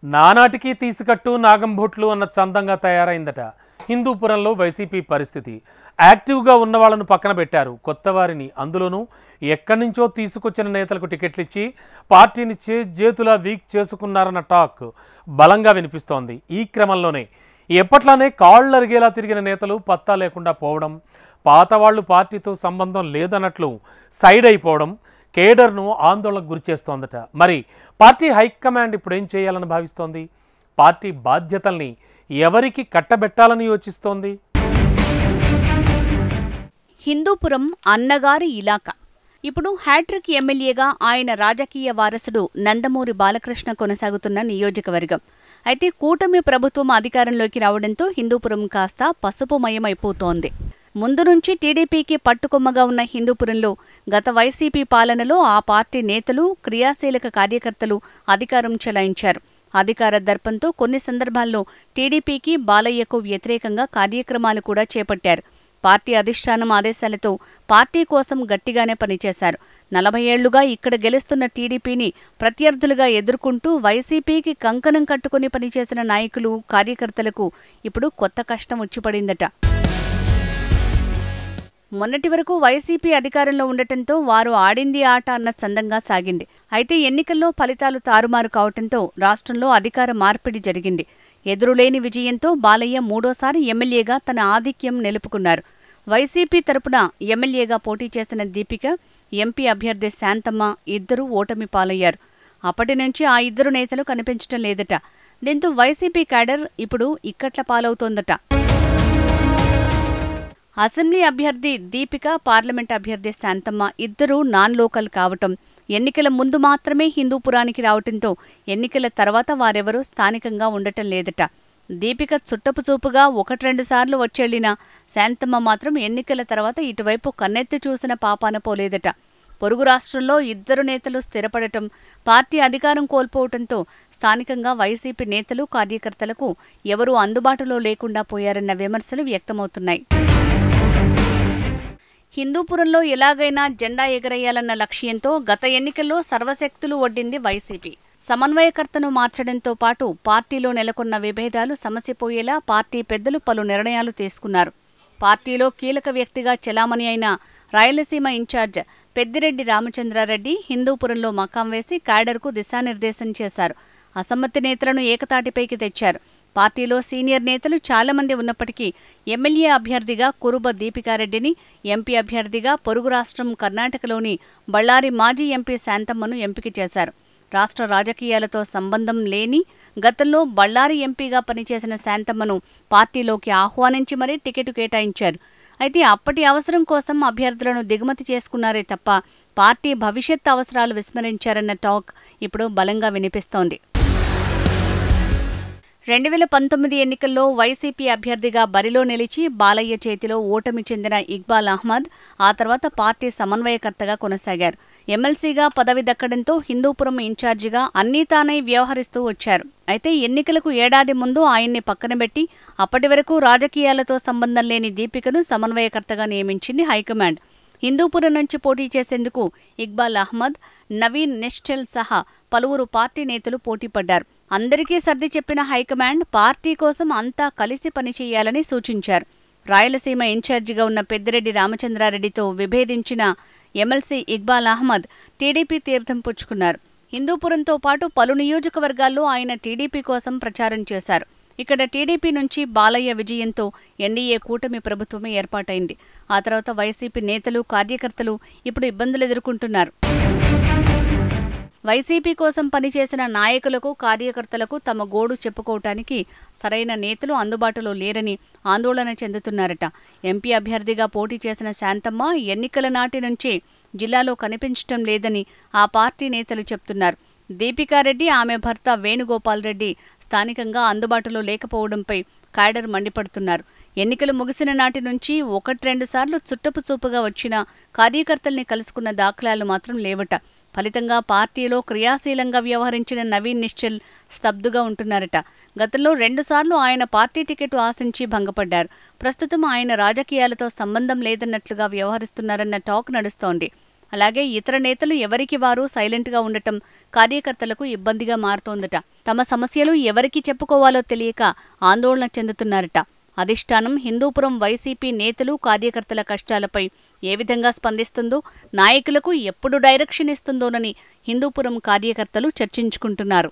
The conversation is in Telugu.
నానాటికి తీసికట్టు నాగంభొట్లు అన్న చందంగా తయారైందట హిందూపురంలో వైసీపీ పరిస్థితి. యాక్టివ్గా ఉన్న వాళ్ళను పక్కన పెట్టారు, కొత్త వారిని, అందులోనూ ఎక్కడి నుంచో తీసుకొచ్చిన నేతలకు టికెట్లు ఇచ్చి పార్టీని చేతులా వీక్ చేసుకున్నారన్న టాక్ బలంగా వినిపిస్తోంది. ఈ క్రమంలోనే ఎప్పట్లానే కాళ్ళు అరిగేలా తిరిగిన నేతలు పత్తా లేకుండా పోవడం, పాత వాళ్ళు పార్టీతో సంబంధం లేదన్నట్లు సైడ్ అయిపోవడం కేడర్ను ఆందోళనకు గురిచేస్తోందట. మరి పార్టీ హైకమాండ్ ఇప్పుడు ఏం చేయాలని భావిస్తోంది? పార్టీ బాధ్యతల్ని ఎవరికి కట్టబెట్టాలని యోచిస్తోంది? హిందూపురం అన్నగారి ఇలాకా. ఇప్పుడు హ్యాట్రిక్ ఎమ్మెల్యేగా ఆయన రాజకీయ వారసుడు నందమూరి బాలకృష్ణ కొనసాగుతున్న నియోజకవర్గం. అయితే కూటమి ప్రభుత్వం అధికారంలోకి రావడంతో హిందూపురం కాస్త పసుపుమయమైపోతోంది. ముందు నుంచి టీడీపీకి పట్టుకొమ్మగా ఉన్న హిందూపురంలో గత వైసీపీ పాలనలో ఆ పార్టీ నేతలు, క్రియాశీలక కార్యకర్తలు అధికారం చెలాయించారు. అధికార దర్పంతో కొన్ని సందర్భాల్లో టీడీపీకి, బాలయ్యకు వ్యతిరేకంగా కార్యక్రమాలు కూడా చేపట్టారు. పార్టీ అధిష్టానం ఆదేశాలతో పార్టీ కోసం గట్టిగానే పనిచేశారు. 40 ఏళ్లుగా ఇక్కడ గెలుస్తున్న టీడీపీని ప్రత్యర్థులుగా ఎదుర్కొంటూ వైసీపీకి కంకణం కట్టుకుని పనిచేసిన నాయకులు, కార్యకర్తలకు ఇప్పుడు కొత్త కష్టం వచ్చిపడిందట. మొన్నటి వరకు వైసీపీ అధికారంలో ఉండటంతో వారు ఆడింది ఆట అన్న చందంగా సాగింది. అయితే ఎన్నికల్లో ఫలితాలు తారుమారు కావటంతో రాష్ట్రంలో అధికార మార్పిడి జరిగింది. ఎదురులేని విజయంతో బాలయ్య మూడోసారి ఎమ్మెల్యేగా తన ఆధిక్యం నిలుపుకున్నారు. వైసీపీ తరపున ఎమ్మెల్యేగా పోటీ చేసిన దీపిక, ఎంపీ అభ్యర్థి శాంతమ్మ ఇద్దరూ ఓటమి పాలయ్యారు. అప్పటి నుంచి ఆ ఇద్దరు నేతలు కనిపించటం లేదట. దీంతో వైసీపీ క్యాడర్ ఇప్పుడు ఇక్కట్ల పాలవుతోందట. అసెంబ్లీ అభ్యర్థి దీపిక, పార్లమెంట్ అభ్యర్థి శాంతమ్మ ఇద్దరూ నాన్ లోకల్ కావటం, ఎన్నికల ముందు మాత్రమే హిందూపురానికి రావటంతో ఎన్నికల తర్వాత వారెవరూ స్థానికంగా ఉండటం లేదట. దీపిక చుట్టపు చూపుగా 1-2 సార్లు వచ్చెళ్లినా శాంతమ్మ మాత్రం ఎన్నికల తర్వాత ఇటువైపు కన్నెత్తి చూసిన పాపాన పోలేదట. పొరుగు రాష్ట్రంలో ఇద్దరు నేతలు స్థిరపడటం, పార్టీ అధికారం కోల్పోవటంతో స్థానికంగా వైసీపీ నేతలు, కార్యకర్తలకు ఎవరూ అందుబాటులో లేకుండా పోయారన్న విమర్శలు వ్యక్తమవుతున్నాయి. హిందూపురంలో ఎలాగైనా జెండా ఎగరేయాలన్న లక్ష్యంతో గత ఎన్నికల్లో సర్వశక్తులు ఒడ్డింది వైసీపీ. సమన్వయకర్తను మార్చడంతో పాటు పార్టీలో నెలకొన్న విభేదాలు సమసిపోయేలా పార్టీ పెద్దలు పలు నిర్ణయాలు తీసుకున్నారు. పార్టీలో కీలక వ్యక్తిగా చెలామణి అయిన రాయలసీమ ఇన్ఛార్జ్ పెద్దిరెడ్డి రామచంద్రారెడ్డి హిందూపురంలో మకాం వేసి క్యాడర్కు దిశానిర్దేశం చేశారు. అసమ్మతి నేతలను ఏకతాటిపైకి తెచ్చారు. పార్టీలో సీనియర్ నేతలు చాలామంది ఉన్నప్పటికీ ఎమ్మెల్యే అభ్యర్థిగా కురుబ దీపికారెడ్డిని, ఎంపీ అభ్యర్థిగా పొరుగు రాష్ట్రం కర్ణాటకలోని బళ్ళారి మాజీ ఎంపీ శాంతమ్మను ఎంపిక చేశారు. రాష్ట్ర రాజకీయాలతో సంబంధం లేని గతంలో బళ్ళారి ఎంపీగా పనిచేసిన శాంతమ్మను పార్టీలోకి ఆహ్వానించి మరీ టికెట్ కేటాయించారు. అయితే అప్పటి అవసరం కోసం అభ్యర్థులను దిగుమతి చేసుకున్నారే తప్ప పార్టీ భవిష్యత్ అవసరాలు విస్మరించారన్న టాక్ ఇప్పుడు బలంగా వినిపిస్తోంది. 2019 ఎన్నికల్లో వైసీపీ అభ్యర్థిగా బరిలో నిలిచి బాలయ్య చేతిలో ఓటమి చెందిన ఇక్బాల్ అహ్మద్ ఆ తర్వాత పార్టీ సమన్వయకర్తగా కొనసాగారు. ఎమ్మెల్సీగా పదవి దక్కడంతో హిందూపురం ఇన్ఛార్జిగా అన్నీ తానై వ్యవహరిస్తూ వచ్చారు. అయితే ఎన్నికలకు ఏడాది ముందు ఆయన్ని పక్కనబెట్టి అప్పటి వరకు రాజకీయాలతో సంబంధం లేని దీపికను సమన్వయకర్తగా నియమించింది హైకమాండ్. హిందూపురం నుంచి పోటీ చేసేందుకు ఇక్బాల్ అహ్మద్, నవీన్ నిశ్చల్ సహా పలువురు పార్టీ నేతలు పోటీపడ్డారు. అందరికీ సర్ది చెప్పిన హైకమాండ్ పార్టీ కోసం అంతా కలిసి పనిచేయాలని సూచించారు. రాయలసీమ ఇన్ఛార్జిగా ఉన్న పెద్దిరెడ్డి రామచంద్రారెడ్డితో విభేదించిన ఎమ్మెల్సీ ఇక్బాల్ అహ్మద్ టీడీపీ తీర్థం పుచ్చుకున్నారు. హిందూపురంతో పాటు పలు నియోజకవర్గాల్లో ఆయన టీడీపీ కోసం ప్రచారం చేశారు. ఇక్కడ టీడీపీ నుంచి బాలయ్య విజయంతో ఎన్డీఏ కూటమి ప్రభుత్వమే ఏర్పాటైంది. ఆ తర్వాత వైసీపీ నేతలు, కార్యకర్తలు ఇప్పుడు ఇబ్బందులు ఎదుర్కొంటున్నారు. వైసీపీ కోసం పనిచేసిన నాయకులకు, కార్యకర్తలకు తమ గోడు చెప్పుకోవటానికి సరైన నేతలు అందుబాటులో లేరని ఆందోళన చెందుతున్నారట. ఎంపీ అభ్యర్థిగా పోటీ చేసిన శాంతమ్మ ఎన్నికల నాటి నుంచే జిల్లాలో కనిపించటం లేదని ఆ పార్టీ నేతలు చెప్తున్నారు. దీపికారెడ్డి, ఆమె భర్త వేణుగోపాల్ రెడ్డి స్థానికంగా అందుబాటులో లేకపోవడంపై క్యాడర్ మండిపడుతున్నారు. ఎన్నికలు ముగిసిన నాటి నుంచి 1-2 సార్లు చుట్టపు చూపుగా వచ్చిన కార్యకర్తల్ని కలుసుకున్న దాఖలాలు మాత్రం లేవట. ఫలితంగా పార్టీలో క్రియాశీలంగా వ్యవహరించిన నవీన్ నిశ్చల్ స్తబ్దుగా ఉంటున్నారట. గతంలో 2 సార్లు ఆయన పార్టీ టికెట్ ఆశించి భంగపడ్డారు. ప్రస్తుతం ఆయన రాజకీయాలతో సంబంధం లేదన్నట్లుగా వ్యవహరిస్తున్నారన్న టాక్ నడుస్తోంది. అలాగే ఇతర నేతలు ఎవరికి వారు సైలెంట్గా ఉండటం కార్యకర్తలకు ఇబ్బందిగా మారుతోందట. తమ సమస్యలు ఎవరికి చెప్పుకోవాలో తెలియక ఆందోళన చెందుతున్నారట. అధిష్టానం హిందూపురం వైసీపీ నేతలు కార్యకర్తల కష్టాలపై ఏ విధంగా స్పందిస్తుందో, నాయకులకు ఎప్పుడు డైరెక్షన్ ఇస్తుందోనని హిందూపురం కార్యకర్తలు చర్చించుకుంటున్నారు.